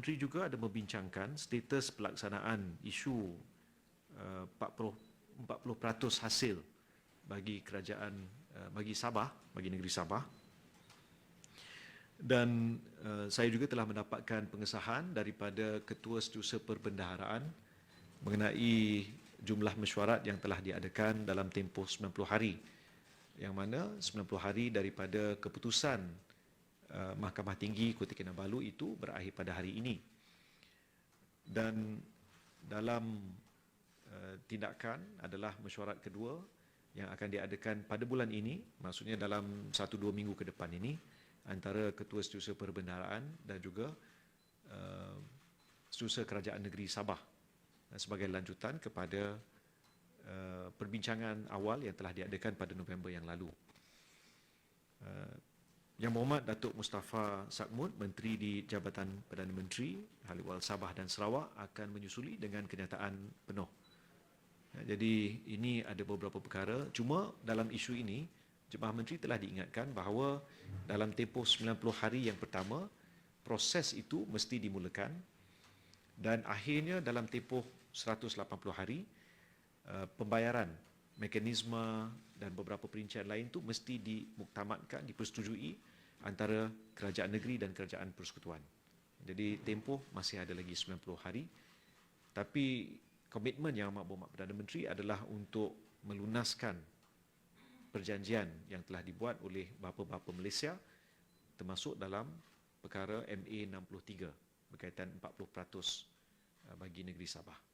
Menteri juga ada membincangkan status pelaksanaan isu 40% hasil bagi kerajaan, bagi Sabah, bagi negeri Sabah. Dan saya juga telah mendapatkan pengesahan daripada Ketua Setiausaha Perbendaharaan mengenai jumlah mesyuarat yang telah diadakan dalam tempoh 90 hari, yang mana 90 hari daripada keputusan Mahkamah Tinggi Kota Kinabalu itu berakhir pada hari ini. Dan dalam tindakan adalah mesyuarat kedua yang akan diadakan pada bulan ini, maksudnya dalam 1-2 minggu ke depan ini, antara Ketua Setiausaha Perbendaharaan dan juga Setiausaha Kerajaan Negeri Sabah sebagai lanjutan kepada perbincangan awal yang telah diadakan pada November yang lalu. Yang Berhormat Datuk Mustafa Sakmud, Menteri di Jabatan Perdana Menteri, Ahli Ehwal Sabah dan Sarawak akan menyusuli dengan kenyataan penuh. Jadi ini ada beberapa perkara. Cuma dalam isu ini, Jemaah Menteri telah diingatkan bahawa dalam tempoh 90 hari yang pertama, proses itu mesti dimulakan dan akhirnya dalam tempoh 180 hari, pembayaran, mekanisme dan beberapa perincian lain itu mesti dimuktamadkan, dipersetujui antara kerajaan negeri dan kerajaan persekutuan. Jadi tempoh masih ada lagi 90 hari. Tapi komitmen yang Amat Berhormat Perdana Menteri adalah untuk melunaskan perjanjian yang telah dibuat oleh bapa-bapa Malaysia termasuk dalam perkara MA 63 berkaitan 40% bagi negeri Sabah.